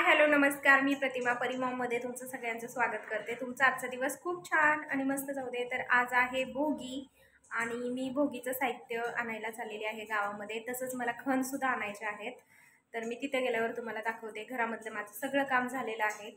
Hello नमस्कार, मी प्रतिमा परिमॉममध्ये तुमचं सगळ्यांचं स्वागत करते। तुमचा आजचा दिवस खूप छान आणि मस्त जाऊ दे। तर आज आहे भोगी आणि मी भोगीचं साहित्य आणायला चाललेली आहे गावामध्ये। तसंच मला खणसुद्धा आणायचे आहेत, तर मी तिथे गेल्यावर तुम्हाला दाखवते। घरामधलं माझं सगळं काम झालेलं आहे।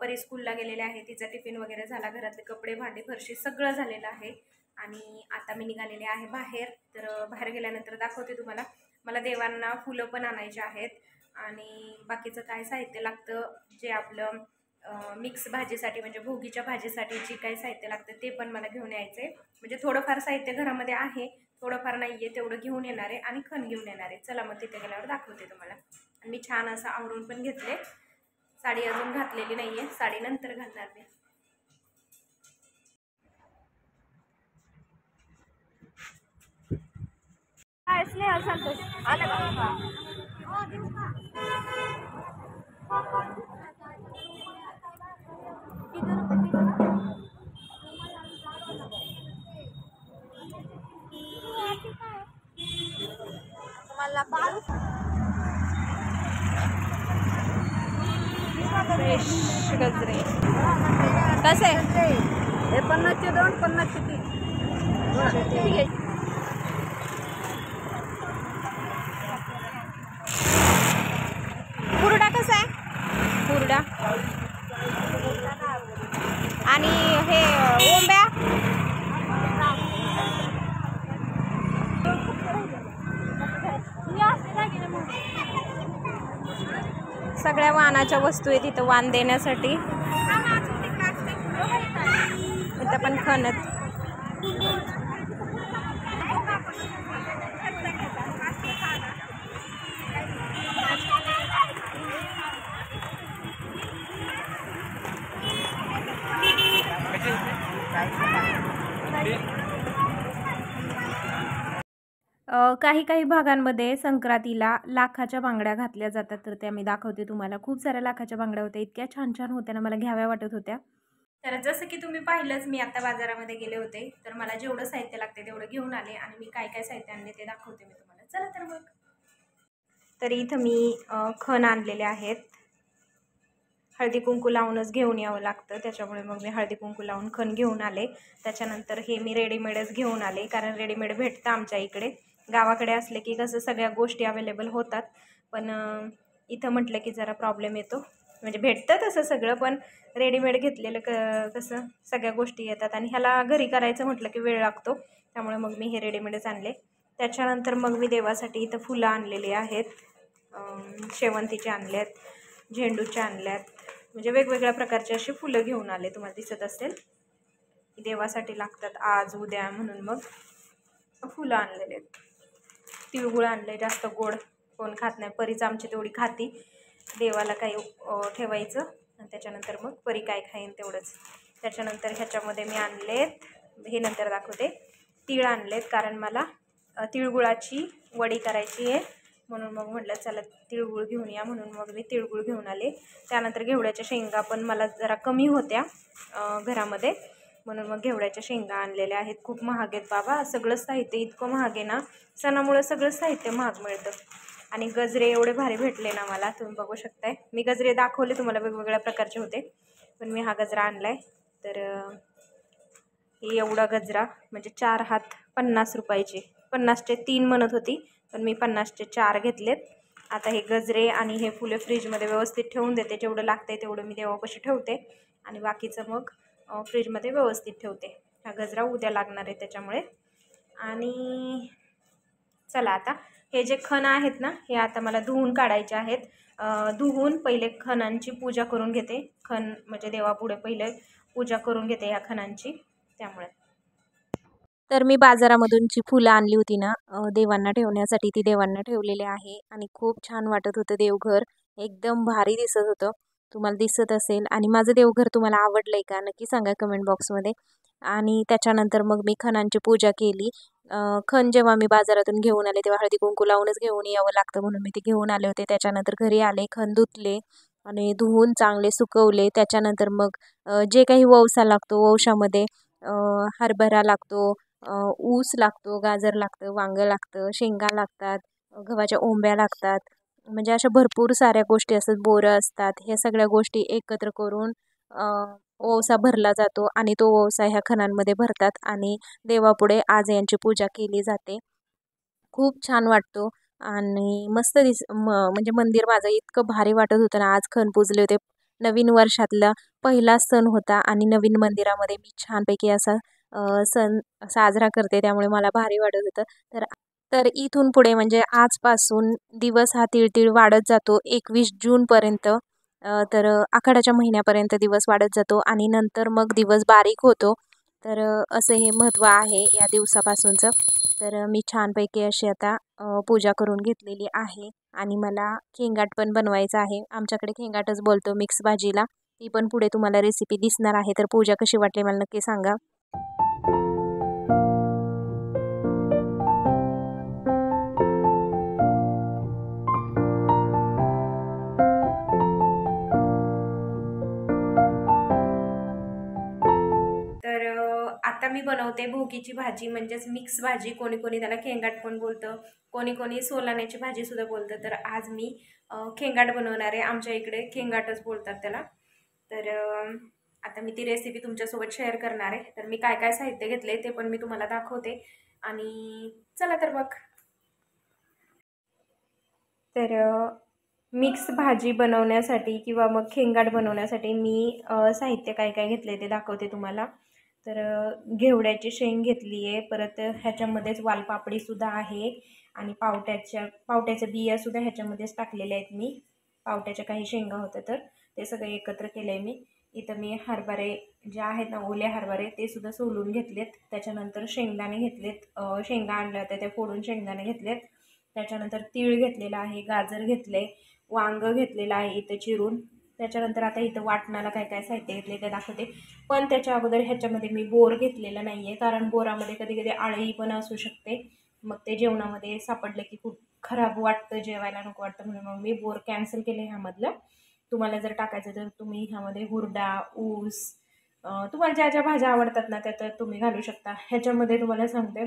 परी स्कूलला गेलेले आहे, तिचा टिफिन वगैरे झाला, घरातले कपडे भांडी फरशी सगळं झालेलं आहे आणि आता मी निघालेले आहे बाहेर। तर बाहेर गेल्यानंतर दाखवते तुम्हाला। मला देवांना फुलं पण आणायचे आहेत आणि बाकीचं काय साहित्य लागतं जे आपलं मिक्स भाजीसाठी म्हणजे भोगीच्या भाजीसाठी जे काही साहित्य लागतं ते पण मला घेऊन यायचं आहे। म्हणजे थोडंफार साहित्य घरामध्ये आहे, थोडंफार नाही आहे, तेवढं घेऊन येणार आहे आणि खण घेऊन येणार आहे। चला मग तिथे गेल्यावर दाखवते तुम्हाला। आणि मी छान असं आवरून पण घेतले, साडी अजून घातलेली नाही आहे, साडी नंतर घालणार मी। स्नेहा संतोष आलं का? फ्रेश गजरे कसे? हे 50चे 2, 50चे 3. हुरडा कसा आहे? हुरडा आणि हे ओंब्या सगळ्या वाहनाच्या वस्तू आहेत इथं वाण देण्यासाठी। इथं पण खणत काही भागांमध्ये संक्रांतीला लाखाच्या बांगड्या घातल्या जातात, तर त्या मी दाखवते तुम्हाला। खूप साऱ्या लाखाच्या बांगड्या होत्या, इतक्या छान छान होत्या ना, मला घ्याव्या वाटत होत्या। तर जसं की तुम्ही पाहिलंच, मी आता बाजारामध्ये गेले होते, तर मला जेवढं साहित्य लागते तेवढं घेऊन आले आणि मी काय काय साहित्य आणले ते दाखवते मी तुम्हाला। चला तर मग। तर इथं मी खण आणलेले आहेत। हळदी कुंकू लावूनच घेऊन यावं लागतं, त्याच्यामुळे मग मी हळदी कुंकू लावून खण घेऊन आले। त्याच्यानंतर हे मी रेडीमेडच घेऊन आले, कारण रेडीमेड भेटतं आमच्या इकडे। गावाकडे असले की कसं सगळ्या गोष्टी अवेलेबल होतात, पण इथं म्हटलं की जरा प्रॉब्लेम येतो। म्हणजे भेटतं तसं सगळं, पण रेडीमेड घेतलेलं कसं सगळ्या गोष्टी येतात आणि ह्याला घरी करायचं म्हटलं की वेळ लागतो, त्यामुळे मग मी हे रेडीमेडच आणले। त्याच्यानंतर मग मी देवासाठी इथं फुलं आणलेली आहेत। शेवंतीचे आणल्यात, झेंडूचे आणल्यात, म्हणजे वेगवेगळ्या प्रकारचे अशी फुलं घेऊन आले। तुम्हाला दिसत असेल देवासाठी लागतात आज उद्या, म्हणून मग फुलं आणलेले आहेत। तिळगुळ आणले, जास्त गोड कोण खात नाही, परीच आमची तेवढी खाती। देवाला काही ठेवायचं आणि त्याच्यानंतर मग परी काय खाईन तेवढंच। त्याच्यानंतर ह्याच्यामध्ये मी आणलेत, हे नंतर दाखवते, तीळ आणलेत, कारण मला तिळगुळाची वडी करायची आहे, म्हणून मग म्हटलं चला तिळगुळ घेऊन या, म्हणून मग मी तिळगुळ घेऊन आले। त्यानंतर घेवड्याच्या शेंगा पण मला जरा कमी होत्या घरामध्ये, म्हणून मग घेवड्याच्या शेंगा आणलेल्या आहेत। खूप महाग आहेत बाबा, सगळं साहित्य इतकं महाग आहे ना, सणामुळे सगळं साहित्य महाग मिळतं। आणि गजरे एवढे भारी भेटले ना मला, तुम्ही बघू शकताय। मी गजरे दाखवले तुम्हाला, वेगवेगळ्या प्रकारचे होते, पण मी हा गजरा आणलाय। तर हे एवढा गजरा म्हणजे 4 हात 50 रुपयाचे, 50चे 3 म्हणत होती, पण मी 50चे 4 घेतलेत। आता हे गजरे आणि हे फुले फ्रीजमध्ये व्यवस्थित ठेवून देते, जेवढं लागतंय तेवढं मी देवापाशी ठेवते आणि बाकीचं मग फ्रीजमध्ये व्यवस्थित ठेवते। हा गजरा उद्या लागणार आहे त्याच्यामुळे। आणि चला आता हे जे खण आहेत ना, हे आता मला धुवून काढायचे आहेत। धुवून पहिले खणांची पूजा करून घेते। खण म्हणजे देवापुढे पहिले पूजा करून घेते ह्या खणांची, त्यामुळे। तर मी बाजारामधून जी फुलं आणली होती ना देवांना ठेवण्यासाठी, ती देवांना ठेवलेली आहे आणि खूप छान वाटत होतं देवघर, एकदम भारी दिसत होतं। तुम्हाला दिसत असेल, आणि माझं देवघर तुम्हाला आवडलंय का नक्की सांगा कमेंट बॉक्समध्ये। आणि त्याच्यानंतर मग मी खणांची पूजा केली। खण जेव्हा मी बाजारातून घेऊन आले तेव्हा हळदी कुंकू लावूनच घेऊन यावं लागतं, म्हणून मी ते घेऊन आले होते। त्याच्यानंतर घरी आले, खण धुतले आणि धुवून चांगले सुकवले। त्याच्यानंतर मग जे काही ववसा लागतो, ववशामध्ये हरभरा लागतो, ऊस लागतो, गाजर लागतं, वांगं लागतं, शेंगा लागतात, गव्हाच्या ओंब्या लागतात, म्हणजे अशा भरपूर साऱ्या गोष्टी असतात, बोरं असतात, ह्या सगळ्या गोष्टी एकत्र करून ओवसा भरला जातो आणि तो ओवसा ह्या खणांमध्ये भरतात आणि देवापुढे आज यांची पूजा केली जाते. खूप छान वाटतो आणि मस्त म्हणजे मंदिर माझं इतकं भारी वाटत होतं ना. आज खण पूजले होते. नवीन वर्षातला पहिला सण होता आणि नवीन मंदिरामध्ये मी छानपैकी असा सण साजरा करते, त्यामुळे मला भारी वाटत होतं. तर तर इथून पुढे म्हणजे आजपासून दिवस हा तीळ वाढत जातो 21 जूनपर्यंत. तर आखाडाच्या महिन्यापर्यंत दिवस वाढत जातो आणि नंतर मग दिवस बारीक होतो. तर असं हे महत्त्व आहे या दिवसापासूनचं. तर मी छानपैकी अशी आता पूजा करून घेतलेली आहे आणि मला खेंगाट पण बनवायचा आहे. आमच्याकडे खेंगाटच बोलतो मिक्स भाजीला. ती पण पुढे तुम्हाला रेसिपी दिसणार आहे. तर पूजा कशी वाटली मला नक्की सांगा. तर आता मी बनवते भोगीची भाजी, म्हणजेच मिक्स भाजी. कोणी कोणी त्याला खेंगाट पण बोलतं, कोणी कोणी सोलाण्याची भाजीसुद्धा बोलतं. तर आज मी खेंगाट बनवणार आहे. आमच्या इकडे खेंगाटच बोलतात त्याला. तर आता मी ती रेसिपी तुमच्यासोबत शेअर करणार आहे. तर मी काय काय साहित्य घेतले ते पण मी तुम्हाला दाखवते आणि चला तर मग. तर मिक्स भाजी बनवण्यासाठी किंवा मग खेंगाट बनवण्यासाठी मी साहित्य काय काय घेतले ते दाखवते तुम्हाला. तर घेवड्याची शेंग घेतली आहे, परत ह्याच्यामध्येच वालपापडीसुद्धा आहे आणि पावट्याच्या बियासुद्धा ह्याच्यामध्येच टाकलेल्या आहेत मी. पावट्याच्या काही शेंगा होत्या तर ते सगळे एकत्र केले आहे मी. इथं मी हरभरे जे आहेत ना, ओले हरभरे, ते सुद्धा सोलून घेतलेत. त्याच्यानंतर शेंगदाणे घेतलेत, शेंगा आणल्या होत्या त्या फोडून शेंगदाणे घेतलेत. त्याच्यानंतर तीळ घेतलेला आहे, गाजर घेतले, वांग घेतलेलं आहे इथं चिरून. त्याच्यानंतर आता इथं वाटणाला काय काय साहित्य घेतले ते दाखवते. पण त्याच्या अगोदर ह्याच्यामध्ये मी बोर घेतलेलं नाही आहे, कारण बोरामध्ये कधी कधी आळी पण असू शकते. मग ते जेवणामध्ये सापडलं की खूप खराब वाटतं, जेवायला नको वाटतं, म्हणून मग मी बोर कॅन्सल केले ह्यामधलं. तुम्हाला जर टाकायचं तर तुम्ही ह्यामध्ये हुरडा, ऊस, तुम्हाला ज्या ज्या भाज्या आवडतात ना त्या तुम्ही घालू शकता. ह्याच्यामध्ये तुम्हाला सांगते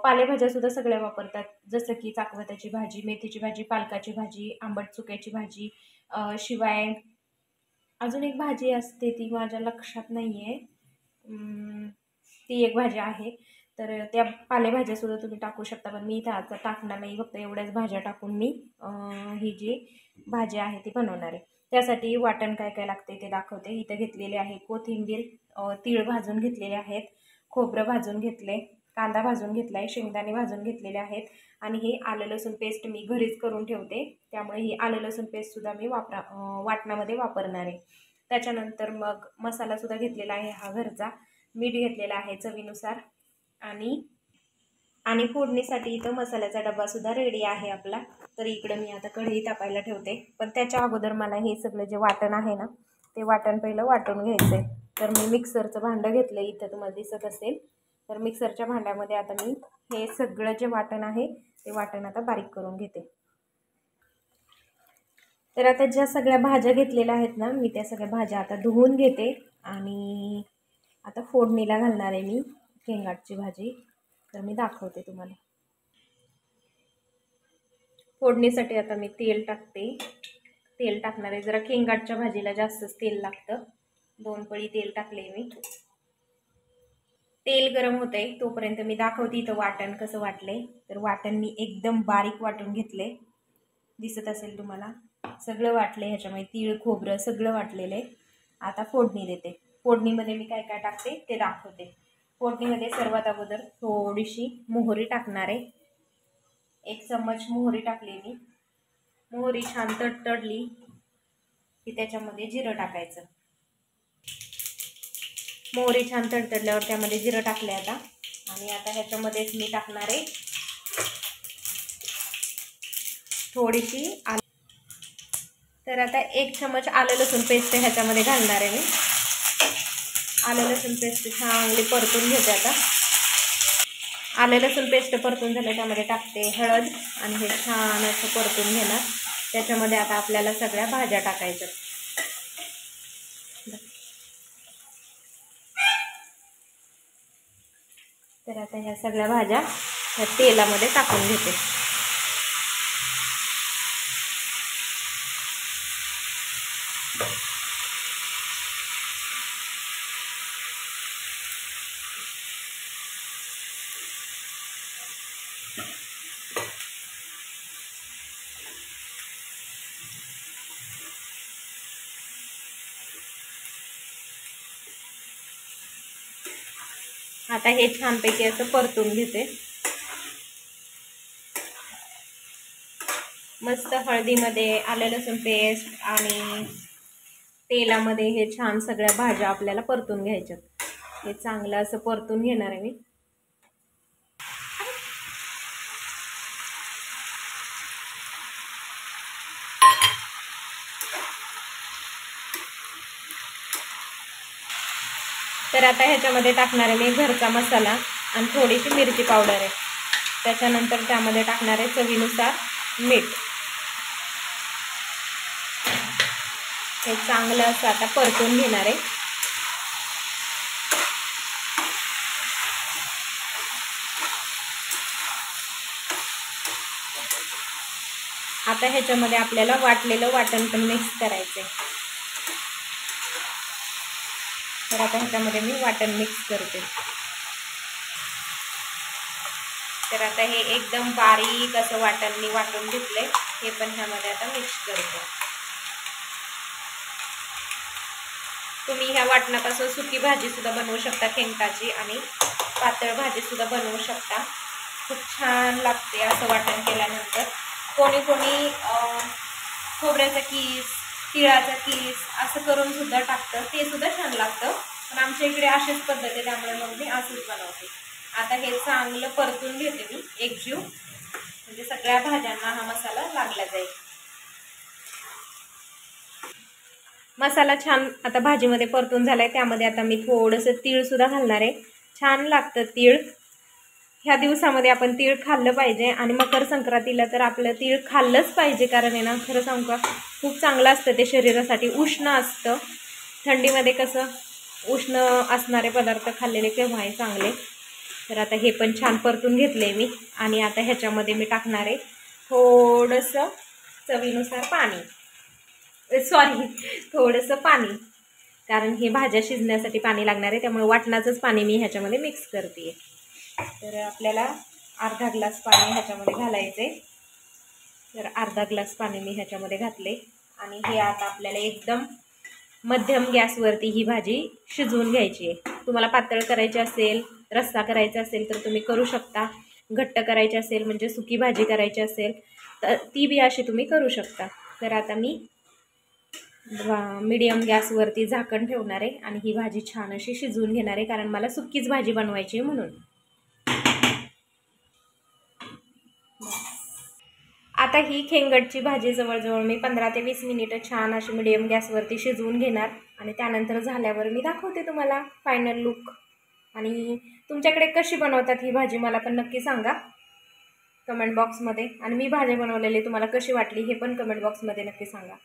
पालेभाज्यासुद्धा सगळ्या वापरतात, जसं की चाकवताची भाजी, मेथीची भाजी, पालकाची भाजी, आंबट चुक्याची भाजी, शिवाय अजून एक भाजी असते ती माझ्या लक्षात नाही आहे, ती एक भाजी आहे. तर त्या पालेभाज्यासुद्धा तुम्ही टाकू शकता, पण मी इथं आता टाकणार नाही. फक्त एवढ्याच भाज्या टाकून मी ही जी भाजी आहे ती बनवणार आहे. त्यासाठी वाटण काय काय लागते ते दाखवते. इथं घेतलेले आहे कोथिंबीर, तीळ भाजून घेतलेले आहेत, खोबरं भाजून घेतले, कांदा भाजून घेतला आहे, शेंगदाणे भाजून घेतलेले आहेत आणि ही आलं लसूण पेस्ट मी घरीच करून ठेवते, त्यामुळे ही आलं लसूण पेस्टसुद्धा मी वाटणामध्ये वापरणार आहे. त्याच्यानंतर मग मसालासुद्धा घेतलेला आहे हा घरचा, मीठ घेतलेला आहे चवीनुसार आणि फोडणीसाठी इथं मसाल्याचा डब्बासुद्धा रेडी आहे आपला. तर इकडं मी आता कढई तापायला ठेवते, पण त्याच्या अगोदर मला हे सगळं जे वाटण आहे ना ते वाटण पहिलं वाटून घ्यायचं आहे. तर मी मिक्सरचं भांडं घेतलं, इथं तुम्हाला दिसत असेल. तर मिक्सरच्या भांड्यामध्ये आता मी हे सगळं जे वाटण आहे ते वाटण आता बारीक करून घेते. तर आता ज्या सगळ्या भाज्या घेतलेल्या आहेत ना मी त्या सगळ्या भाज्या आता धुवून घेते आणि आता फोडणीला घालणार आहे मी शेंगाटची भाजी. तर मी दाखवते तुम्हाला. फोडणीसाठी आता मी तेल टाकते. तेल टाकणार आहे, जरा शेंगाटच्या भाजीला जास्तच तेल लागतं. 2 पळी तेल टाकले मी. तेल गरम होते तोपर्यंत मी दाखवते इथं वाटण कसं वाटले. तर वाटण मी एकदम बारीक वाटून घेतले, दिसत असेल तुम्हाला. सगळं वाटले, ह्याच्यामध्ये तीळ खोबरं सगळं वाटलेलं आहे. आता फोडणी देते. फोडणीमध्ये मी काय काय टाकते ते दाखवते. फोडणीमध्ये सर्वात अगोदर थोडीशी मोहरी टाकणार आहे. 1 चम्मच मोहरी टाकली मी. मोहरी छान तडतडली की त्याच्यामध्ये जिरं टाकायचं. मोहरी छान तडतडल्यावर त्यामध्ये जिरं टाकले आता. आणि आता ह्याच्यामध्येच मी टाकणार आहे थोडीशी तर आता 1 चम्मच आलं लसूण पेस्ट ह्याच्यामध्ये घालणार आहे मी. आलं लसूण पेस्ट चांगली परतून घेते आता. आलं लसूण पेस्ट परतून झालं, त्यामध्ये टाकते हळद आणि हे छान असं परतून घेणार. त्याच्यामध्ये आता आपल्याला सगळ्या भाज्या टाकायच्या. तर आता ह्या सगळ्या भाज्या ह्या तेलामध्ये टाकून घेते. आता हे छानपैकी असं परतून घेते. मस्त हळदीमध्ये आलं लसूण पेस्ट आणि तेलामध्ये हे छान सगळ्या भाज्या आपल्याला परतून घ्यायच्यात. हे चांगलं असं परतून घेणार आहे मी. तर आता ह्याच्यामध्ये टाकणार आहे मी घरचा मसाला आणि थोडीशी मिरची पावडर आहे. त्याच्यानंतर त्यामध्ये टाकणार आहे चवीनुसार मीठ. हे चांगलं असं आता परतून घेणार आहे. आता ह्याच्यामध्ये आपल्याला वाटलेलं वाटण पण मिक्स करायचं आहे. तर आता ह्याच्यामध्ये मी वाटण मिक्स करते. तर आता हे एकदम बारीक असं वाटण मी वाटून घेतले. हे पण ह्यामध्ये आता मिक्स करते. तुम्ही ह्या वाटणापासून सुकी भाजी सुद्धा बनवू शकता, खेंगटाची, आणि पातळ भाजी सुद्धा बनवू शकता. खूप छान लागते असं वाटण केल्यानंतर. कोणी कोणी खोबऱ्याचा कीस, तिळाचा कीस असं करून सुद्धा टाकतं, ते सुद्धा छान लागतं. पण आमच्या इकडे अशीच पद्धत आहे, त्यामुळे मग मी असंच बनवते. आता हे चांगलं परतून घेते मी एकजीव, म्हणजे सगळ्या भाज्यांना हा मसाला लागला जाईल. मसाला छान आता भाजीमध्ये परतून झालाय. त्यामध्ये आता मी थोडंसं तीळ सुद्धा घालणार आहे. छान लागतं तीळ. ह्या दिवसामध्ये आपण तीळ खाल्लं पाहिजे आणि मकर संक्रांतीला तर आपलं तीळ खाल्लंच पाहिजे. कारण आहे ना, खरं सांगू का, खूप चांगलं असतं ते शरीरासाठी. उष्ण असतं. थंडीमध्ये कसं उष्ण असणारे पदार्थ खाल्लेले केव्हाही चांगले. तर आता हे पण छान परतून घेतले मी. आणि आता ह्याच्यामध्ये मी टाकणार आहे थोडंसं चवीनुसार पाणी. थोडंसं पाणी, कारण हे भाज्या शिजण्यासाठी पाणी लागणार आहे. त्यामुळे वाटणाचंच पाणी मी ह्याच्यामध्ये मिक्स करते. तर आपल्याला अर्धा ग्लास पाणी ह्याच्यामध्ये घालायचं आहे. तर अर्धा ग्लास पाणी मी ह्याच्यामध्ये घातले. आणि हे आता आपल्याला एकदम मध्यम गॅसवरती ही भाजी शिजवून घ्यायची आहे. तुम्हाला पातळ करायची असेल, रस्सा करायचा असेल तर तुम्ही करू शकता. घट्ट करायची असेल म्हणजे सुकी भाजी करायची असेल तर ती बी अशी तुम्ही करू शकता. तर आता मी मीडियम गॅसवरती झाकण ठेवणार आहे आणि ही भाजी छान अशी शिजवून घेणार आहे, कारण मला सुकीच भाजी बनवायची आहे म्हणून. आता ही खेंगटची भाजी जवळजवळ मी 15 ते 20 मिनिटं छान अशी मीडियम गॅसवरती शिजवून घेणार. आणि त्यानंतर झाल्यावर मी दाखवते तुम्हाला फायनल लुक. आणि तुमच्याकडे कशी बनवतात ही भाजी मला पण नक्की सांगा कमेंट बॉक्समध्ये. आणि मी भाजी बनवलेली तुम्हाला कशी वाटली हे पण कमेंट बॉक्समध्ये नक्की सांगा.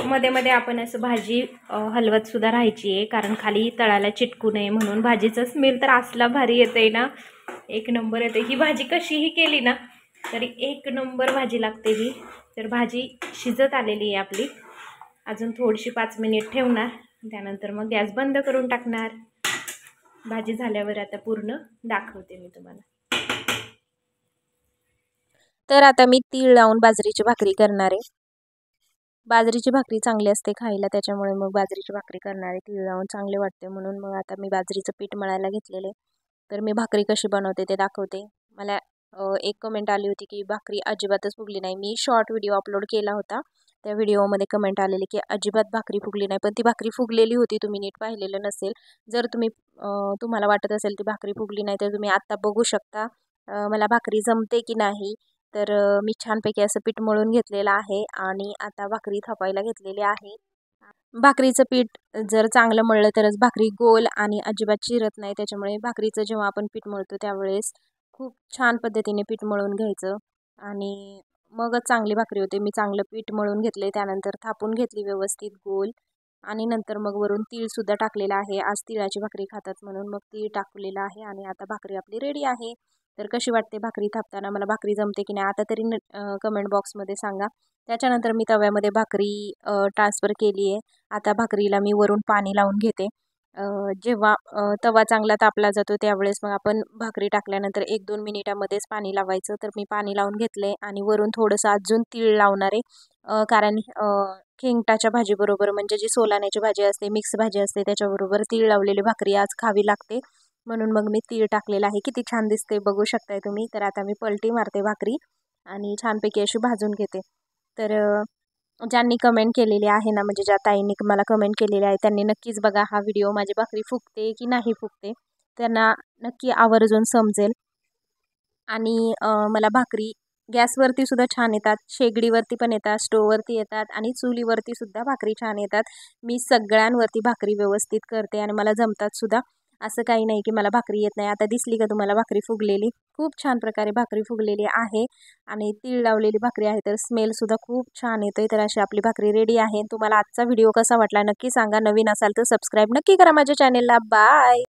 मध्ये मध्ये आपण असं भाजी हलवत सुद्धा राहायची आहे, कारण खाली तळाला चिटकू नये म्हणून. भाजीचं स्मेल तर असला भारी येते ना, एक नंबर येते. ही भाजी कशीही केली ना तरी एक नंबर भाजी लागते ही. तर भाजी शिजत आलेली आहे आपली. अजून थोडीशी 5 मिनिट ठेवणार, त्यानंतर मग गॅस बंद करून टाकणार. भाजी झाल्यावर आता पूर्ण दाखवते मी तुम्हाला. तर आता मी तीळ लावून बाजरीची भाकरी करणार आहे. बाजरीची भाकरी चांगली असते खायला, त्याच्यामुळे मग बाजरीची भाकरी करणार आहे. तीळ लावून चांगले वाटते म्हणून मग आता मी बाजरीचं पीठ मळायला घेतलेले. तर मी भाकरी कशी बनवते ते दाखवते. मला एक कमेंट आली होती की भाकरी अजिबातच फुगली नाही. मी शॉर्ट व्हिडिओ अपलोड केला होता, त्या व्हिडिओमध्ये कमेंट आलेली की अजिबात भाकरी फुगली नाही. पण ती भाकरी फुगलेली होती, तुम्ही नीट पाहिलेलं नसेल. जर तुम्हाला वाटत असेल ती भाकरी फुगली नाही तर तुम्ही आत्ता बघू शकता मला भाकरी जमते की नाही. तर मी छानपैकी असं पीठ मळून घेतलेलं आहे आणि आता भाकरी थापायला घेतलेली आहे. भाकरीचं पीठ जर चांगलं मळलं तरच भाकरी गोल आणि अजिबात चिरत नाही. त्याच्यामुळे भाकरीचं जेव्हा आपण पीठ मळतो त्यावेळेस खूप छान पद्धतीने पीठ मळून घ्यायचं आणि मगच चांगली भाकरी होते. मी चांगलं पीठ मळून घेतले, त्यानंतर थापून घेतली व्यवस्थित गोल. आणि नंतर मग वरून तीळसुद्धा टाकलेलं आहे. आज तिळाची भाकरी खातात म्हणून मग तीळ टाकलेलं आहे. आणि आता भाकरी आपली रेडी आहे. तर कशी वाटते भाकरी थापताना, मला भाकरी जमते की नाही आता तरी कमेंट बॉक्समध्ये सांगा. त्याच्यानंतर मी तव्यामध्ये भाकरी ट्रान्सफर केली आहे. आता भाकरीला मी वरून पाणी लावून घेते. जेव्हा तवा चांगला तापला जातो त्यावेळेस मग आपण भाकरी टाकल्यानंतर 1-2 मिनिटामध्येच पाणी लावायचं. तर मी पाणी लावून घेतले आणि वरून थोडंसं अजून तीळ लावणार आहे. कारण खेंगटाच्या भाजीबरोबर म्हणजे जी सोलाण्याची भाजी असते, मिक्स भाजी असते, त्याच्याबरोबर तीळ लावलेली भाकरी आज खावी लागते. म्हणून मग मी तीळ टाकलेला आहे. किती छान दिसते बघू शकताय तुम्ही. तर आता मी पलटी मारते भाकरी आणि छानपैकी अशी भाजून घेते. तर ज्यांनी कमेंट केलेली आहे ना, म्हणजे ज्या ताईंनी मला कमेंट केलेली आहे त्यांनी नक्कीच बघा हा व्हिडिओ. माझी भाकरी फुगते की नाही फुगते त्यांना नक्की आवर्जून समजेल. आणि मला भाकरी गॅसवरती सुद्धा छान येतात, शेगडीवरती पण येतात, स्टोववरती येतात आणि चुलीवरती सुद्धा भाकरी छान येतात. मी सगळ्यांवरती भाकरी व्यवस्थित करते आणि मला जमतात सुद्धा. असं काही नाही की मला भाकरी येत नाही. आता दिसली का तुम्हाला भाकरी फुगलेली? खूप छान प्रकारे भाकरी फुगलेली आहे आणि तीळ लावलेली भाकरी आहे. तर स्मेलसुद्धा खूप छान येतोय. तर अशी आपली भाकरी रेडी आहे. तुम्हाला आजचा व्हिडिओ कसा वाटला नक्की सांगा. नवीन असाल तर सबस्क्राईब नक्की करा माझ्या चॅनेलला. बाय.